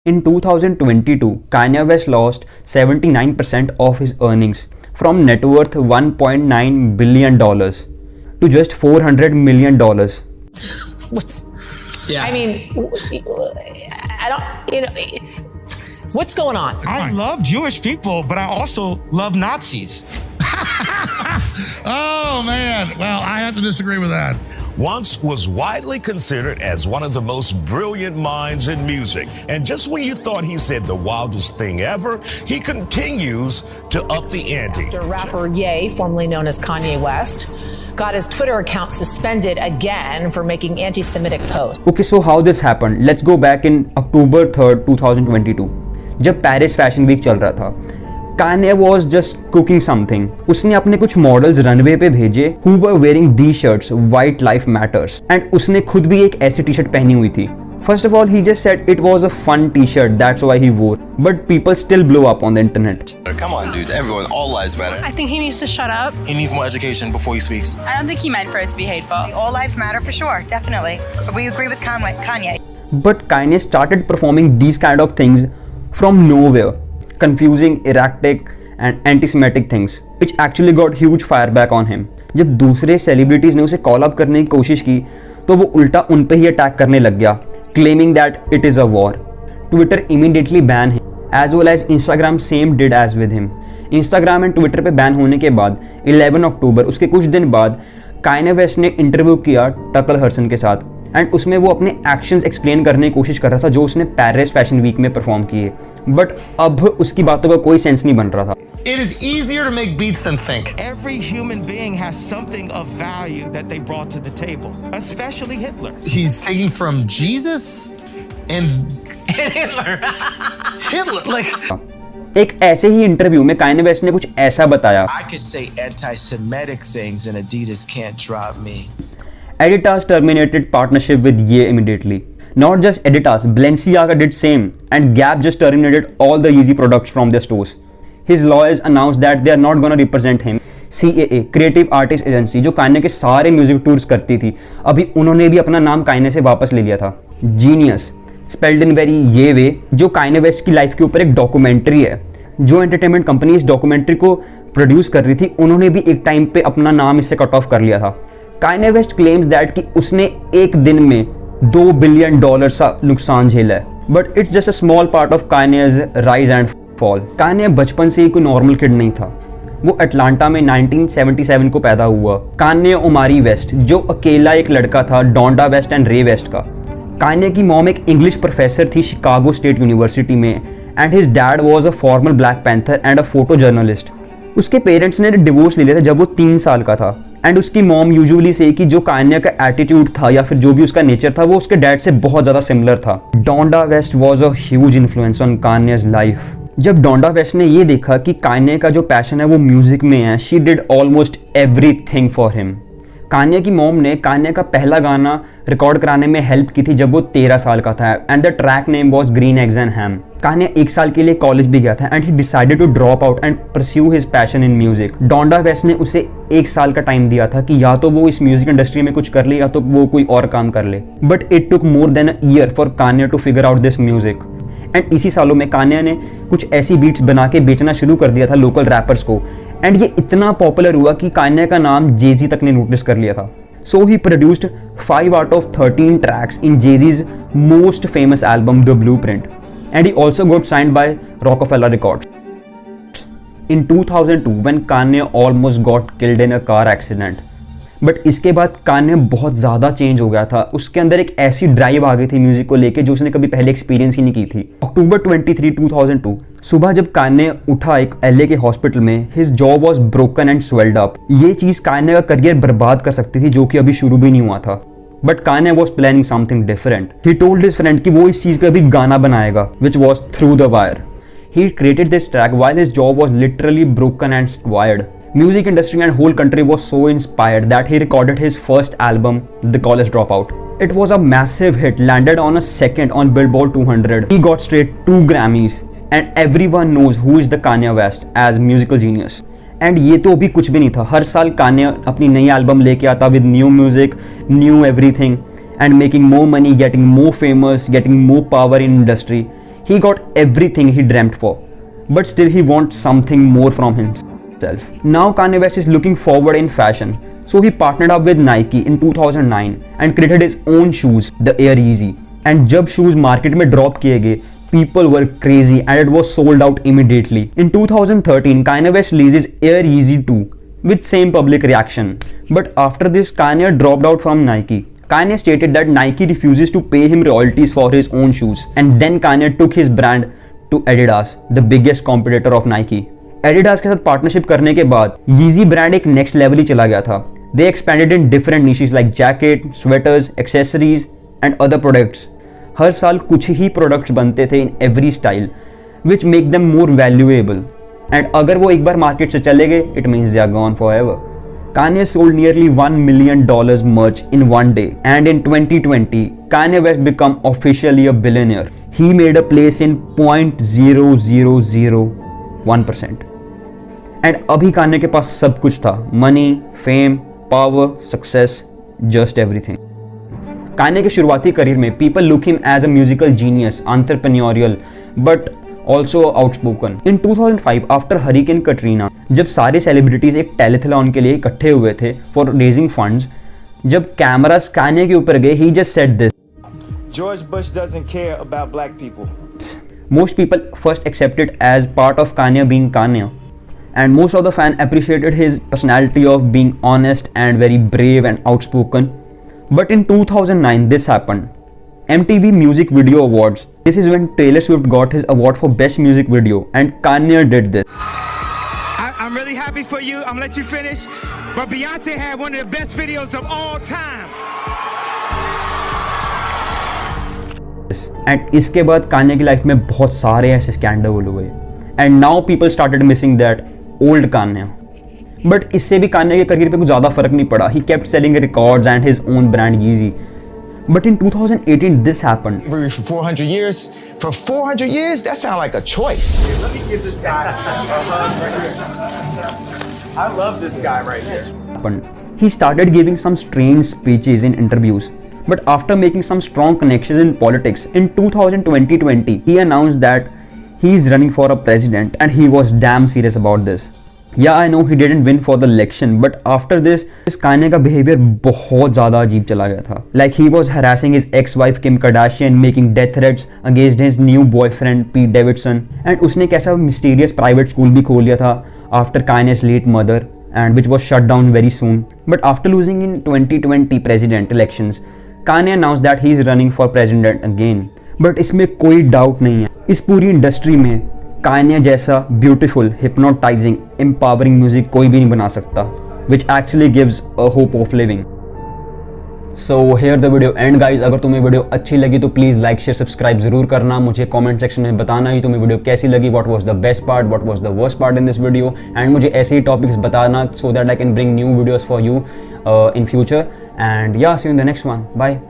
In 2022, Kanye West lost 79% of his earnings from net worth $1.9 billion to just $400 million. Yeah. I mean, I don't, what's going on? I love Jewish people, but I also love Nazis. Oh, man. Well, I have to disagree with that. Once was widely considered as one of the most brilliant minds in music. And just when you thought he said the wildest thing ever, he continues to up the ante. After rapper Ye, formerly known as Kanye West, got his Twitter account suspended again for making anti-Semitic posts. Okay, so how this happened? Let's go back in October 3rd, 2022. जब Paris fashion week चल रहा था, Kanye was just cooking something. उसने अपने कुछ models runway पे भेजे who were wearing these shirts, White Life Matters, and उसने खुद भी एक ऐसी टी शर्ट पहनी हुई थी. First of all, he just said it was a fun t-shirt, that's why he wore. But people still blew up on the internet. Come on, dude. Everyone, all lives matter. I think he needs to shut up. He needs more education before he speaks. I don't think he meant for it to be hateful. All lives matter for sure, definitely. We agree with Kanye. But Kanye started performing these kind of things from nowhere, confusing, erratic and anti-Semitic things, which actually got huge fireback on him. जब दूसरे celebrities ने उसे call up करने की कोशिश की तो वो उल्टा उन पे ही अटैक करने लग गया, claiming that it is a war. Twitter immediately banned him, as well as Instagram same did as with him. Instagram and Twitter पे बैन होने के बाद 11 अक्टूबर, उसके कुछ दिन बाद Kanye West ने इंटरव्यू किया टकर हर्सन के साथ, एंड उसमें वो अपने एक्शंस एक्सप्लेन करने की कोशिश कर रहा था जो उसने पेरिस फैशन वीक में परफॉर्म किए. बट अब उसकी बातों का कोई सेंस नहीं बन रहा था. It is easier to make beats than think. Every human being has something of value that they brought to the table, especially Hitler. He's taking from Jesus and Hitler. Hitler, like. एक ऐसे ही interview में Kanye West ने कुछ ऐसा बताया. I could say anti-Semitic things and Adidas can't drop me. Adidas terminated partnership with Ye immediately. Not just Adidas, Balenciaga did same, and Gap just terminated all the Yeezy products from their stores. His lawyers announced that they are not gonna represent him. CAA, Creative Artist Agency, जो Kanye के सारे music tours करती थी, अभी उन्होंने भी अपना नाम Kanye से वापस ले लिया था. Genius, spelled in very ये way, जो Kanye West की लाइफ के ऊपर एक डॉक्यूमेंट्री है. जो एंटरटेनमेंट कंपनी इस डॉक्यूमेंट्री को प्रोड्यूस कर रही थी, उन्होंने भी एक टाइम पे अपना नाम इससे कट ऑफ कर लिया था. Kanye West claims that कि उसने एक दिन में $2 बिलियन का नुकसान झेला है. But it's just a small part of Kanye's rise and fall. Kanye बचपन से ही कोई नॉर्मल किड नहीं था. वो अटलांटा में 1977 को पैदा हुआ. Kanye Omari West, जो अकेला एक लड़का था डोंडा वेस्ट एंड रे वेस्ट का. Kanye की मॉम एक इंग्लिश प्रोफेसर थी शिकागो स्टेट यूनिवर्सिटी में, and his dad was a former black panther and a photo journalist. उसके पेरेंट्स ने डिवोर्स ले लिया था जब वो 3 साल का था, एंड उसकी मॉम यूजुअली से कि जो Kanye का एटीट्यूड था या फिर जो भी उसका नेचर था वो उसके डैड से बहुत ज़्यादा सिमिलर था. Donda West was a huge influence on Kanye's life. जब डोंडा वेस्ट ने ये देखा कि Kanye का जो पैशन है वो म्यूजिक में है, she did almost everything for him. Kanye की मॉम ने Kanye का पहला गाना रिकॉर्ड कराने में हेल्प की थी जब वो 13 साल का था, and the track name was green eggs and ham. Kanye 1 साल के लिए कॉलेज भी गया था, and he decided to drop out and pursue his passion in music. Donda West ने उसे 1 साल का टाइम दिया था कि या तो वो इस म्यूजिक इंडस्ट्री में कुछ कर ले या तो वो कोई और काम कर ले. But it took more than a year for Kanye to figure out this music. And इसी सालों में Kanye ने कुछ ऐसी बीट्स बना के बेचना शुरू कर दिया था लोकल रैपर्स को, एंड ये इतना पॉपुलर हुआ कि Kanye का नाम Jay-Z तक ने नोटिस कर लिया था. So he produced 5 out of 13 tracks in Jay-Z's most famous album, The Blueprint, and he also got signed by Rockefeller Records. In 2002, when Kanye almost got killed in a car accident, but इसके बाद Kanye बहुत ज़्यादा change हो गया था. उसके अंदर एक ऐसी ड्राइव आ गई थी म्यूजिक को लेके जो उसने कभी पहले एक्सपीरियंस ही नहीं की थी. अक्टूबर 23, 2002 सुबह जब Kanye उठा एक LA के हॉस्पिटल में, his jaw was broken and swelled up. ये चीज़ Kanye का करियर बर्बाद कर सकती थी जो कि अभी शुरू भी नहीं हुआ था. But Kanye was planning something different. He told his friend कि वो इस चीज़ का भी गाना बनाएगा, which was through the wire. He created this track while his jaw was literally broken and wired. Music industry and whole country was so inspired that he recorded his first album, The College Dropout. It was a massive hit, landed on a second on Billboard 200. He got straight 2 Grammys, and everyone knows who is the Kanye West as musical genius. And ये तो भी कुछ भी नहीं था. हर साल Kanye अपनी नई एल्बम लेके आता with new music, new everything, and making more money, getting more famous, getting more power in industry. He got everything he dreamt for, but still he wants something more from himself. Now Kanye West is looking forward in fashion, so he partnered up with Nike in 2009 and created his own shoes, the Air Yeezy. And जब shoes market में drop किए गए, people were crazy and it was sold out immediately. In 2013, Kanye West releases Air Yeezy 2 with same public reaction. But after this, Kanye dropped out from Nike. Kanye stated that Nike refuses to pay him royalties for his own shoes, and then Kanye took his brand to Adidas, the biggest competitor of Nike. Adidas के साथ partnership करने के बाद Yeezy brand एक next level ही चला गया था. They expanded in different niches like jacket, sweaters, accessories and other products. हर साल कुछ ही प्रोडक्ट्स बनते थे in every style, which make them more valuable. And अगर वो एक बार मार्केट से चले गए, it means they are gone forever. Kanye sold nearly $1 million merch in one day, and in 2020, Kanye West became officially a billionaire. He made a place in 0.0001%. And अभी Kanye के पास सब कुछ था, money, fame, power, success, just everything. Kanye के शुरुआती career में people look him as a musical genius, entrepreneurial, but also outspoken. In 2005, after Hurricane Katrina, जब सारे सेलिब्रिटीज एक टेलीथॉन के लिए इकट्ठे हुए थे for raising funds, जब कैमरास Kanye के ऊपर गए, he just said this. George Bush doesn't care about black people. Most people first accepted as part of Kanye being Kanye, and most of the fans appreciated his personality of being honest and very brave and outspoken. But in 2009, this happened. MTV Music Video Awards. This is when Taylor Swift got his award for Best Music Video, and Kanye did this. I'm really happy for you. I'm gonna let you finish. But Beyonce had one of the best videos of all time. And इसके बाद Kanye की life में बहुत सारे ऐसे scandal हुए. And now people started missing that old Kanye. But इससे भी Kanye के करियर पे कुछ ज़्यादा फर्क नहीं पड़ा. He kept selling records and his own brand Yeezy. But in 2018, this happened. For 400 years? For 400 years? That sounds like a choice. Let me give this guy a hug right here. I love this guy right here. He started giving some strange speeches in interviews. But after making some strong connections in politics, in 2020, he announced that he is running for a president, and he was damn serious about this. Yeah, I know he didn't win for the election, but after this Kanye का behavior बहुत ज़्यादा अजीब चला गया था. Like he was harassing his ex-wife Kim Kardashian, making death threats against his new boyfriend Pete Davidson, and उसने एक ऐसा mysterious private school भी खोल लिया था after Kanye's late mother, and which was shut down very soon. But after losing in 2020 president elections, Kanye announced that he is running for president again. But इसमें कोई doubt नहीं है, इस पूरी इंडस्ट्री में Kanye जैसा beautiful, hypnotizing, empowering music कोई भी नहीं बना सकता, which actually gives a hope of living. So here the video end guys. अगर तुम्हें वीडियो अच्छी लगी तो प्लीज़ लाइक शेयर सब्सक्राइब जरूर करना. मुझे कमेंट सेक्शन में बताना ही तुम्हें वीडियो कैसी लगी, what was the best part, what was the worst part in this video, and मुझे ऐसे ही टॉपिक्स बताना so that I can bring new videos for you in future. And yeah, see you in the next one. Bye.